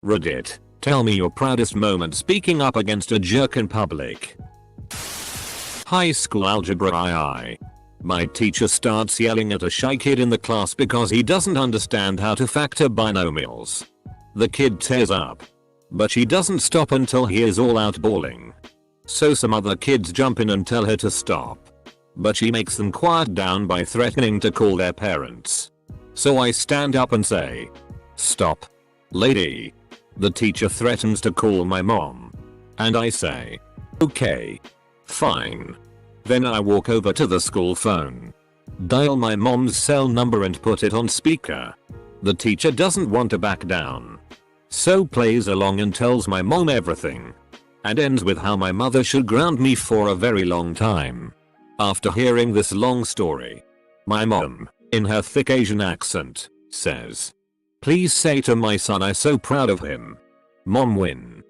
Reddit, tell me your proudest moment speaking up against a jerk in public. High school algebra II. My teacher starts yelling at a shy kid in the class because he doesn't understand how to factor binomials. The kid tears up, but she doesn't stop until he is all out bawling. So some other kids jump in and tell her to stop, but she makes them quiet down by threatening to call their parents. So I stand up and say, "Stop, lady." The teacher threatens to call my mom, and I say, "Okay, fine." Then I walk over to the school phone, dial my mom's cell number and put it on speaker. The teacher doesn't want to back down, so plays along and tells my mom everything, and ends with how my mother should ground me for a very long time. After hearing this long story, my mom, in her thick Asian accent, says, "Please say to my son I'm so proud of him." Mom win.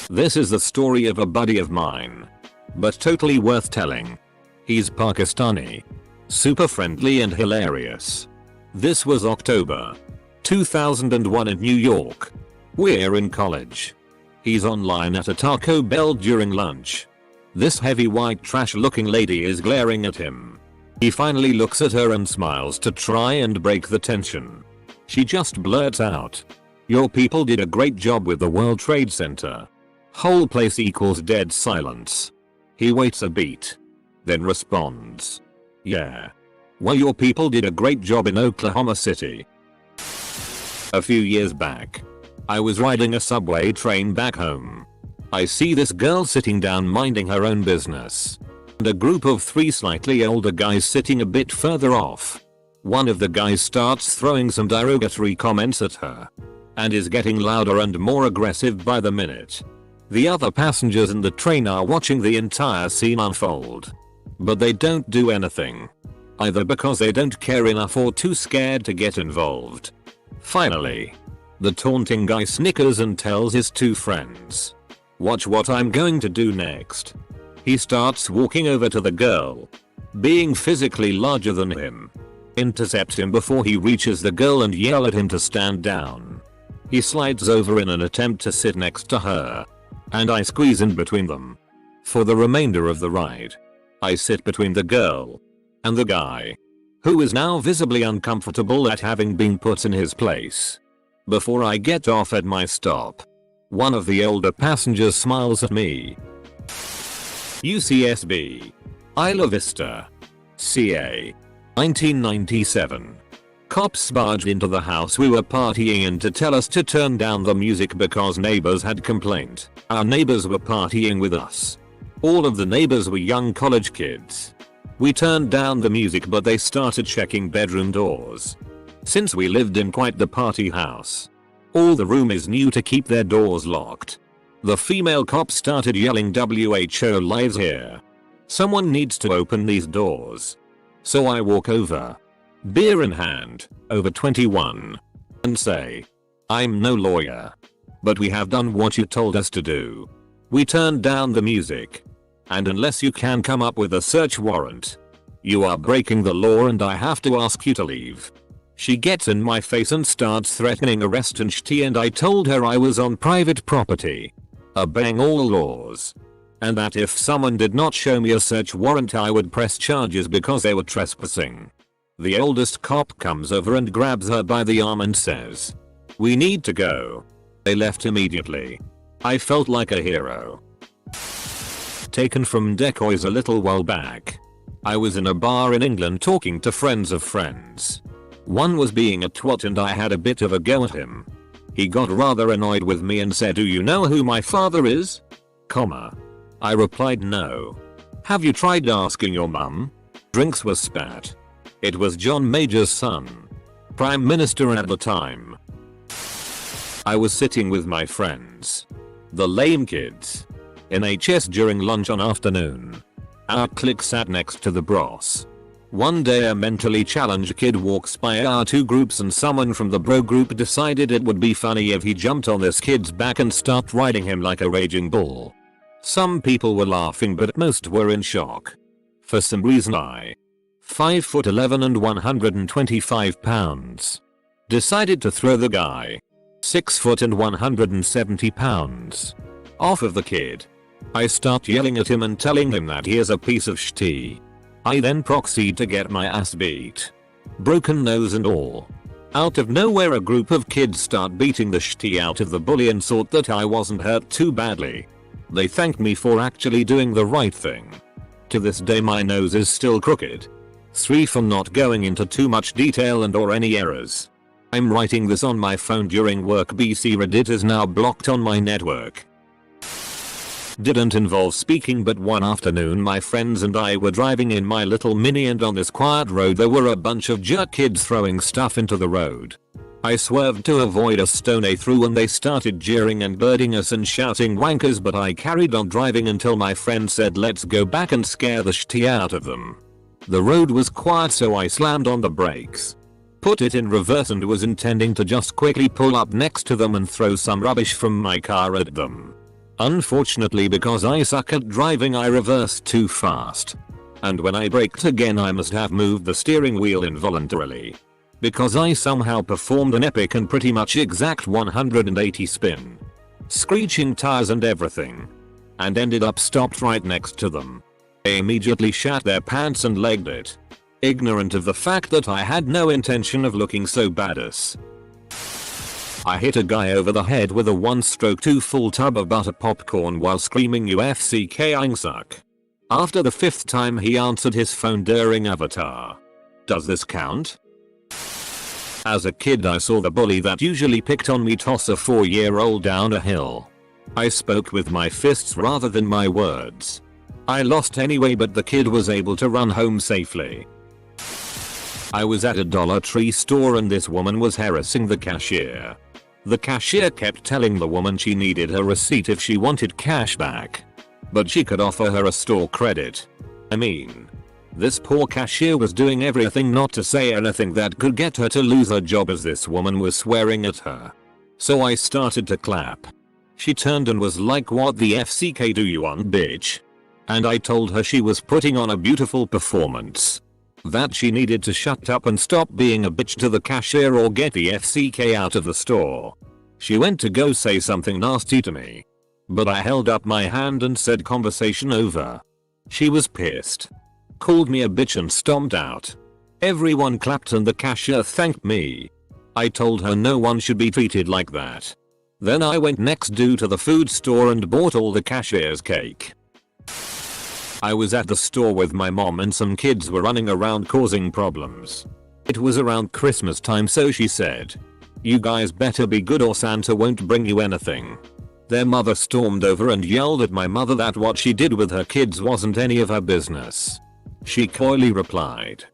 This is the story of a buddy of mine, but totally worth telling. He's Pakistani, super friendly and hilarious. This was October 2001 in New York. We're in college. He's online at a Taco Bell during lunch. This heavy white trash looking lady is glaring at him. He finally looks at her and smiles to try and break the tension. She just blurts out, "Your people did a great job with the World Trade Center." Whole place equals dead silence. He waits a beat, then responds, "Yeah. Well, your people did a great job in Oklahoma City." A few years back, I was riding a subway train back home. I see this girl sitting down minding her own business, and a group of 3 slightly older guys sitting a bit further off. One of the guys starts throwing some derogatory comments at her, and is getting louder and more aggressive by the minute. The other passengers in the train are watching the entire scene unfold, but they don't do anything, either because they don't care enough or too scared to get involved. Finally, the taunting guy snickers and tells his 2 friends, "Watch what I'm going to do next." He starts walking over to the girl, being physically larger than him, intercepts him before he reaches the girl and yell at him to stand down. He slides over in an attempt to sit next to her, and I squeeze in between them. For the remainder of the ride, I sit between the girl and the guy, who is now visibly uncomfortable at having been put in his place. Before I get off at my stop, one of the older passengers smiles at me. UCSB, Isla Vista, CA, 1997. Cops barged into the house we were partying in to tell us to turn down the music because neighbors had complained. Our neighbors were partying with us. All of the neighbors were young college kids. We turned down the music, but they started checking bedroom doors. Since we lived in quite the party house, all the roomies knew to keep their doors locked. The female cop started yelling, "WHO lives here. Someone needs to open these doors." So I walk over, beer in hand, over 21, and say, "I'm no lawyer, but we have done what you told us to do. We turned down the music, and unless you can come up with a search warrant, you are breaking the law and I have to ask you to leave." She gets in my face and starts threatening arrest and shit, and I told her I was on private property, obeying all laws, and that if someone did not show me a search warrant I would press charges because they were trespassing. The oldest cop comes over and grabs her by the arm and says, "We need to go." They left immediately. I felt like a hero. Taken from decoys a little while back. I was in a bar in England talking to friends of friends. One was being a twat and I had a bit of a go at him. He got rather annoyed with me and said, "Do you know who my father is?" I replied, "No." "Have you tried asking your mum?" Drinks were spat. It was John Major's son, Prime Minister at the time. I was sitting with my friends, the lame kids, in HS during lunch on afternoon. Our clique sat next to the bros. One day a mentally challenged kid walks by our 2 groups and someone from the bro group decided it would be funny if he jumped on this kid's back and started riding him like a raging bull. Some people were laughing but most were in shock. For some reason I, 5'11" and 125 pounds, decided to throw the guy. 6 foot and 170 pounds. Off of the kid. I start yelling at him and telling him that he is a piece of shit. I then proceed to get my ass beat. Broken nose and all. Out of nowhere a group of kids start beating the shit out of the bully and thought that I wasn't hurt too badly. They thanked me for actually doing the right thing. To this day my nose is still crooked. 3 for not going into too much detail and or any errors. I'm writing this on my phone during work. BC Reddit is now blocked on my network. Didn't involve speaking, but one afternoon my friends and I were driving in my little mini, and on this quiet road there were a bunch of jerk kids throwing stuff into the road. I swerved to avoid a stone they threw and they started jeering and birding us and shouting wankers, but I carried on driving until my friend said let's go back and scare the shit out of them. The road was quiet, so I slammed on the brakes. Put it in reverse and was intending to just quickly pull up next to them and throw some rubbish from my car at them. Unfortunately, because I suck at driving, I reversed too fast. And when I braked again I must have moved the steering wheel involuntarily. Because I somehow performed an epic and pretty much exact 180 spin. Screeching tires and everything. And ended up stopped right next to them. They immediately shat their pants and legged it. Ignorant of the fact that I had no intention of looking so badass. I hit a guy over the head with a 1-stroke 2 full tub of butter popcorn while screaming UFC suck. After the 5th time he answered his phone during Avatar. Does this count? As a kid I saw the bully that usually picked on me toss a 4-year-old down a hill. I spoke with my fists rather than my words. I lost anyway, but the kid was able to run home safely. I was at a Dollar Tree store and this woman was harassing the cashier. The cashier kept telling the woman she needed her receipt if she wanted cash back. But she could offer her a store credit. I mean, this poor cashier was doing everything not to say anything that could get her to lose her job as this woman was swearing at her. So I started to clap. She turned and was like, what the FCK do you want, bitch? And I told her she was putting on a beautiful performance. That she needed to shut up and stop being a bitch to the cashier or get the FCK out of the store. She went to go say something nasty to me. But I held up my hand and said conversation over. She was pissed. Called me a bitch and stomped out. Everyone clapped and the cashier thanked me. I told her no one should be treated like that. Then I went next door to the food store and bought all the cashier's cake. I was at the store with my mom and some kids were running around causing problems. It was around Christmas time, so she said, "You guys better be good or Santa won't bring you anything." Their mother stormed over and yelled at my mother that what she did with her kids wasn't any of her business. She coyly replied,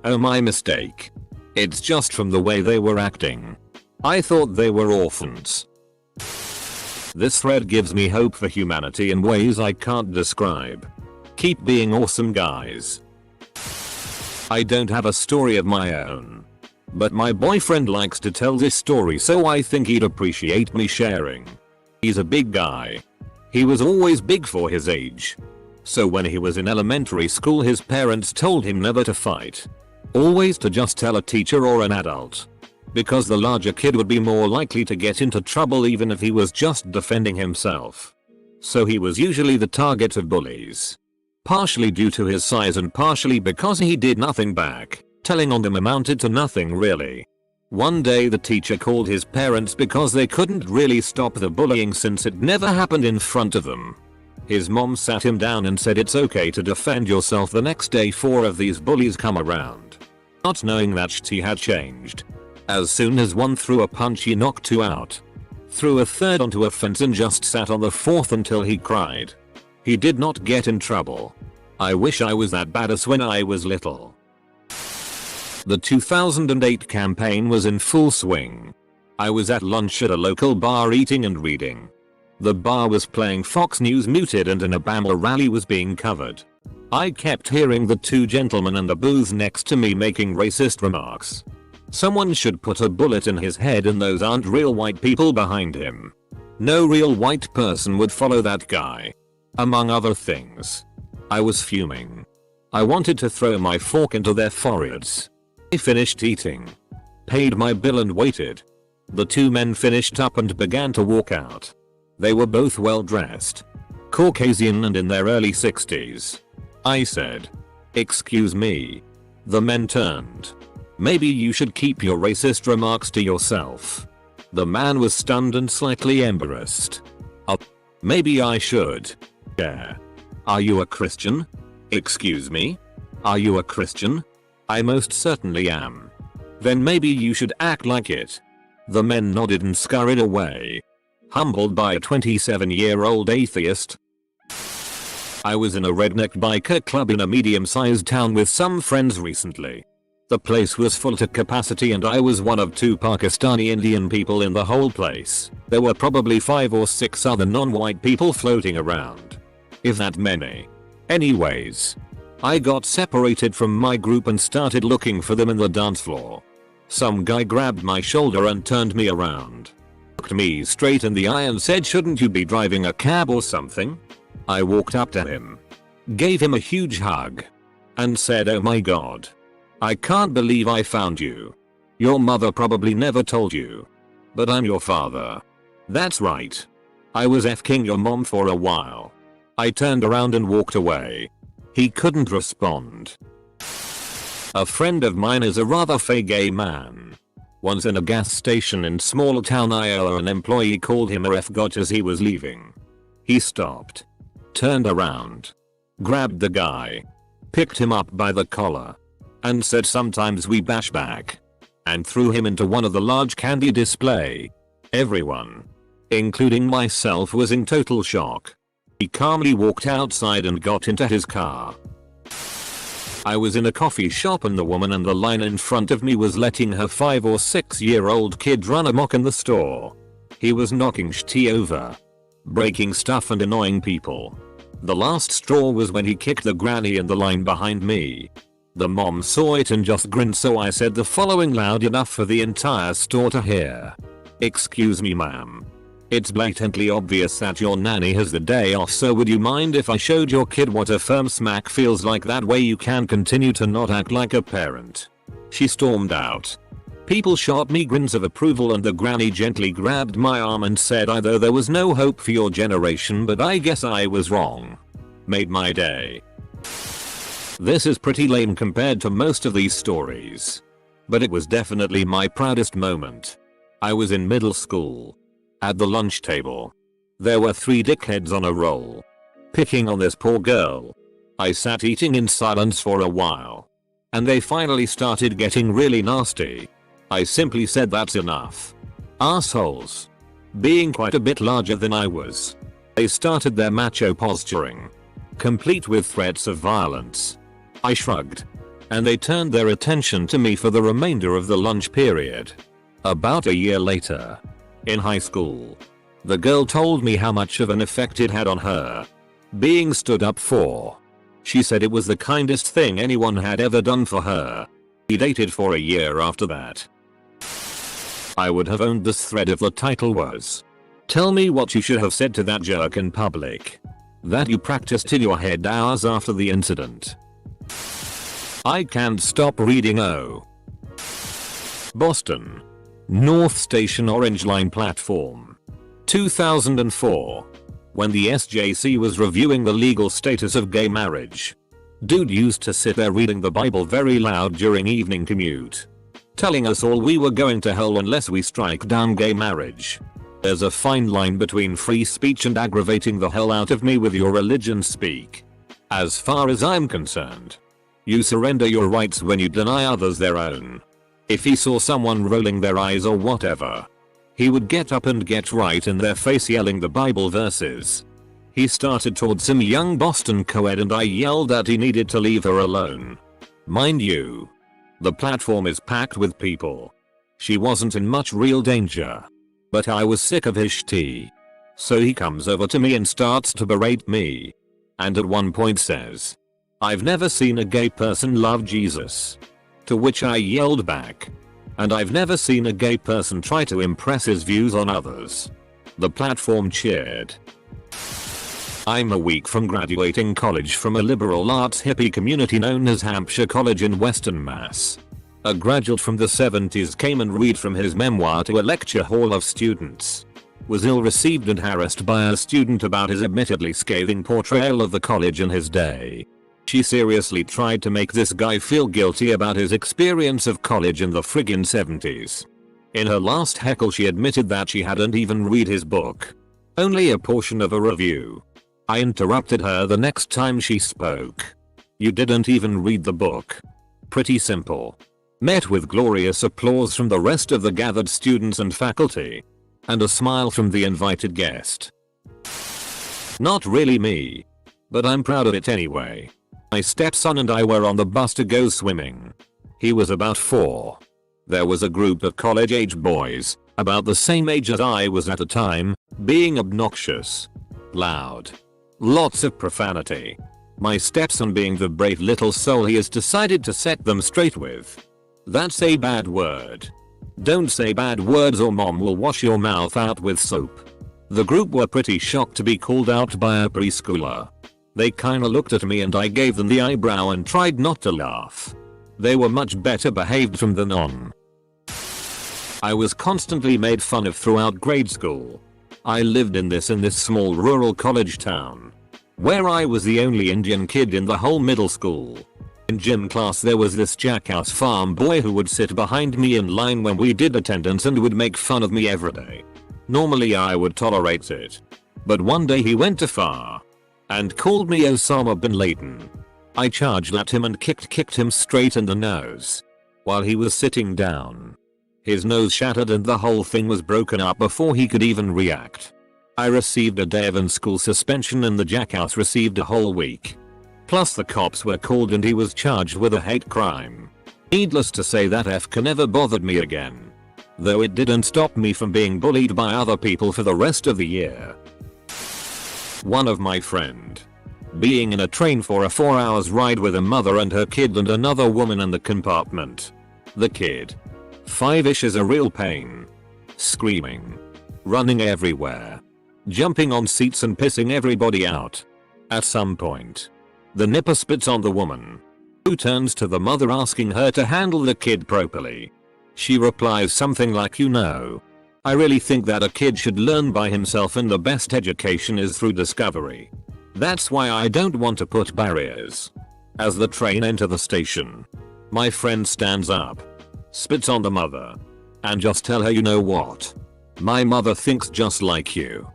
"Oh, my mistake. It's just from the way they were acting. I thought they were orphans." This thread gives me hope for humanity in ways I can't describe. Keep being awesome, guys. I don't have a story of my own. But my boyfriend likes to tell this story, so I think he'd appreciate me sharing. He's a big guy. He was always big for his age. So when he was in elementary school his parents told him never to fight. Always to just tell a teacher or an adult. Because the larger kid would be more likely to get into trouble even if he was just defending himself. So he was usually the target of bullies. Partially due to his size and partially because he did nothing back. Telling on them amounted to nothing really. One day the teacher called his parents because they couldn't really stop the bullying since it never happened in front of them. His mom sat him down and said it's okay to defend yourself. The next day 4 of these bullies come around. Not knowing that she had changed. As soon as one threw a punch he knocked 2 out. Threw a third onto a fence and just sat on the 4th until he cried. He did not get in trouble. I wish I was that badass when I was little. The 2008 campaign was in full swing. I was at lunch at a local bar eating and reading. The bar was playing Fox News Muted and an Obama rally was being covered. I kept hearing the 2 gentlemen in the booth next to me making racist remarks. Someone should put a bullet in his head and those aren't real white people behind him. No real white person would follow that guy. Among other things. I was fuming. I wanted to throw my fork into their foreheads. I finished eating. Paid my bill and waited. The two men finished up and began to walk out. They were both well dressed, Caucasian and in their early 60s. I said, "Excuse me." The men turned. "Maybe you should keep your racist remarks to yourself." The man was stunned and slightly embarrassed. Maybe I should. Yeah. Are you a Christian? Excuse me? Are you a Christian? I most certainly am. Then maybe you should act like it. The men nodded and scurried away, humbled by a 27-year-old atheist. I was in a redneck biker club in a medium-sized town with some friends recently. The place was full to capacity and I was one of 2 Pakistani Indian people in the whole place. There were probably 5 or 6 other non-white people floating around. If that many. Anyways, I got separated from my group and started looking for them in the dance floor. Some guy grabbed my shoulder and turned me around. Looked me straight in the eye and said, "Shouldn't you be driving a cab or something?" I walked up to him, gave him a huge hug, and said, "Oh my god. I can't believe I found you. Your mother probably never told you. But I'm your father." "That's right. I was f***ing your mom for a while." I turned around and walked away. He couldn't respond. A friend of mine is a rather fey gay man. Once in a gas station in small town Iowa, an employee called him a f-got as he was leaving. He stopped, turned around, grabbed the guy, picked him up by the collar, and said, "Sometimes we bash back," and threw him into one of the large candy display. Everyone, including myself, was in total shock. He calmly walked outside and got into his car. I was in a coffee shop and the woman in the line in front of me was letting her 5 or 6-year-old kid run amok in the store. He was knocking shit over, breaking stuff and annoying people. The last straw was when he kicked the granny in the line behind me. The mom saw it and just grinned, so I said the following loud enough for the entire store to hear. "Excuse me, ma'am. It's blatantly obvious that your nanny has the day off, so would you mind if I showed your kid what a firm smack feels like? That way you can continue to not act like a parent." She stormed out. People shot me grins of approval and the granny gently grabbed my arm and said, "Either there was no hope for your generation, but I guess I was wrong." Made my day. This is pretty lame compared to most of these stories, but it was definitely my proudest moment. I was in middle school. At the lunch table, there were 3 dickheads on a roll, picking on this poor girl. I sat eating in silence for a while, and they finally started getting really nasty. I simply said, "That's enough. Assholes." Being quite a bit larger than I was, they started their macho posturing, complete with threats of violence. I shrugged, and they turned their attention to me for the remainder of the lunch period. About a year later, in high school, the girl told me how much of an effect it had on her being stood up for. She said it was the kindest thing anyone had ever done for her. We dated for a year after that. I would have owned this thread if the title was, "Tell me what you should have said to that jerk in public that you practiced in your head hours after the incident." I can't stop reading. Boston, North Station Orange Line platform. 2004. When the SJC was reviewing the legal status of gay marriage, dude used to sit there reading the Bible very loud during evening commute, telling us all we were going to hell unless we strike down gay marriage. There's a fine line between free speech and aggravating the hell out of me with your religion speak. As far as I'm concerned, you surrender your rights when you deny others their own. If he saw someone rolling their eyes or whatever, he would get up and get right in their face yelling the Bible verses. He started towards some young Boston co-ed and I yelled that he needed to leave her alone. Mind you, the platform is packed with people. She wasn't in much real danger, but I was sick of his shit. So he comes over to me and starts to berate me, and at one point says, "I've never seen a gay person love Jesus." To which I yelled back, "And I've never seen a gay person try to impress his views on others." The platform cheered. I'm a week from graduating college from a liberal arts hippie community known as Hampshire College in Western Mass. A graduate from the 70s came and read from his memoir to a lecture hall of students. Was ill-received and harassed by a student about his admittedly scathing portrayal of the college in his day. She seriously tried to make this guy feel guilty about his experience of college in the friggin' 70s. In her last heckle she admitted that she hadn't even read his book. Only a portion of a review. I interrupted her the next time she spoke. You didn't even read the book. Pretty simple. Met with glorious applause from the rest of the gathered students and faculty. And a smile from the invited guest. Not really me. But I'm proud of it anyway. My stepson and I were on the bus to go swimming. He was about 4. There was a group of college-age boys, about the same age as I was at the time, being obnoxious. Loud. Lots of profanity. My stepson, being the brave little soul he is, decided to set them straight with. That's a bad word. Don't say bad words or mom will wash your mouth out with soap. The group were pretty shocked to be called out by a preschooler. They kinda looked at me and I gave them the eyebrow and tried not to laugh. They were much better behaved from then on. I was constantly made fun of throughout grade school. I lived in this small rural college town, where I was the only Indian kid in the whole middle school. In gym class there was this jackass farm boy who would sit behind me in line when we did attendance and would make fun of me every day. Normally I would tolerate it. But one day he went too far and called me Osama bin Laden. I charged at him and kicked him straight in the nose while he was sitting down. His nose shattered and the whole thing was broken up before he could even react. I received a day of in-school suspension and the jackass received a whole week. Plus the cops were called and he was charged with a hate crime. Needless to say, that F never bothered me again. Though it didn't stop me from being bullied by other people for the rest of the year. One of my friend. Being in a train for a 4 hours ride with a mother and her kid and another woman in the compartment. The kid, 5-ish, is a real pain. Screaming. Running everywhere. Jumping on seats and pissing everybody out. At some point, the nipper spits on the woman, who turns to the mother asking her to handle the kid properly. She replies something like, "You know, I really think that a kid should learn by himself and the best education is through discovery. That's why I don't want to put barriers." As the train enters the station, my friend stands up, spits on the mother, and just tell her, "You know what? My mother thinks just like you."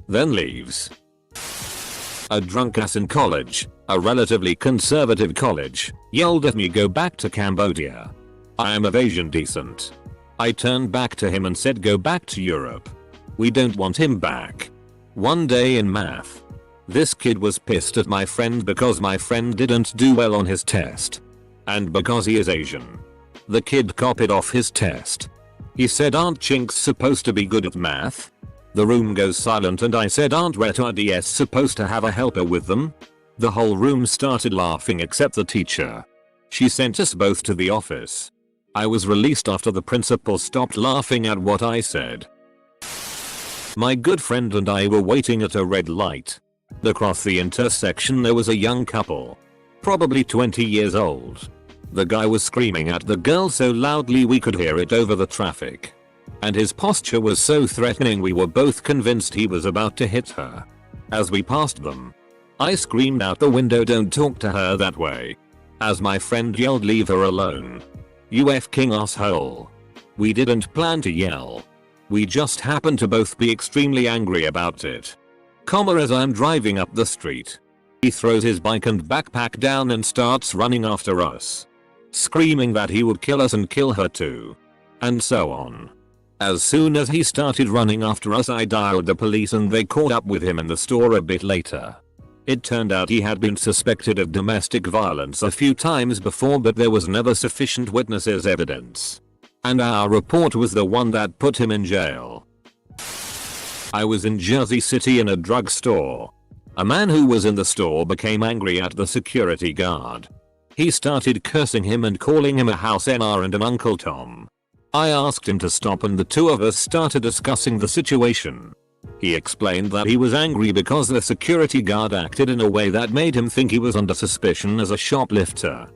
Then leaves. A drunk ass in college, a relatively conservative college, yelled at me, "Go back to Cambodia. I am of Asian descent." I turned back to him and said, "Go back to Europe. We don't want him back." One day in math, this kid was pissed at my friend because my friend didn't do well on his test. And because he is Asian, the kid copied off his test. He said, "Aren't chinks supposed to be good at math?" The room goes silent and I said, "Aren't retardees supposed to have a helper with them?" The whole room started laughing except the teacher. She sent us both to the office. I was released after the principal stopped laughing at what I said. My good friend and I were waiting at a red light. Across the intersection there was a young couple, probably 20 years old. The guy was screaming at the girl so loudly we could hear it over the traffic. And his posture was so threatening we were both convinced he was about to hit her. As we passed them, I screamed out the window, "Don't talk to her that way." As my friend yelled, "Leave her alone. You f***ing asshole." We didn't plan to yell. We just happened to both be extremely angry about it. As I'm driving up the street, he throws his bike and backpack down and starts running after us, screaming that he would kill us and kill her too. And so on. As soon as he started running after us, I dialed the police and they caught up with him in the store a bit later. It turned out he had been suspected of domestic violence a few times before, but there was never sufficient witnesses evidence. And our report was the one that put him in jail. I was in Jersey City in a drugstore. A man who was in the store became angry at the security guard. He started cursing him and calling him a house NR and an Uncle Tom. I asked him to stop and the two of us started discussing the situation. He explained that he was angry because the security guard acted in a way that made him think he was under suspicion as a shoplifter.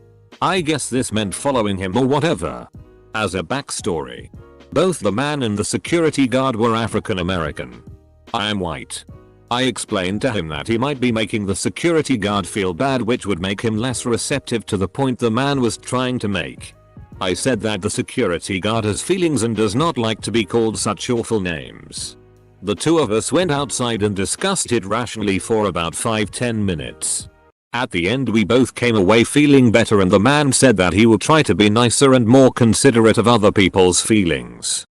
I guess this meant following him or whatever. As a backstory, both the man and the security guard were African American. I am white. I explained to him that he might be making the security guard feel bad, which would make him less receptive to the point the man was trying to make. I said that the security guard has feelings and does not like to be called such awful names. The two of us went outside and discussed it rationally for about 5-10 minutes. At the end we both came away feeling better, and the man said that he will try to be nicer and more considerate of other people's feelings.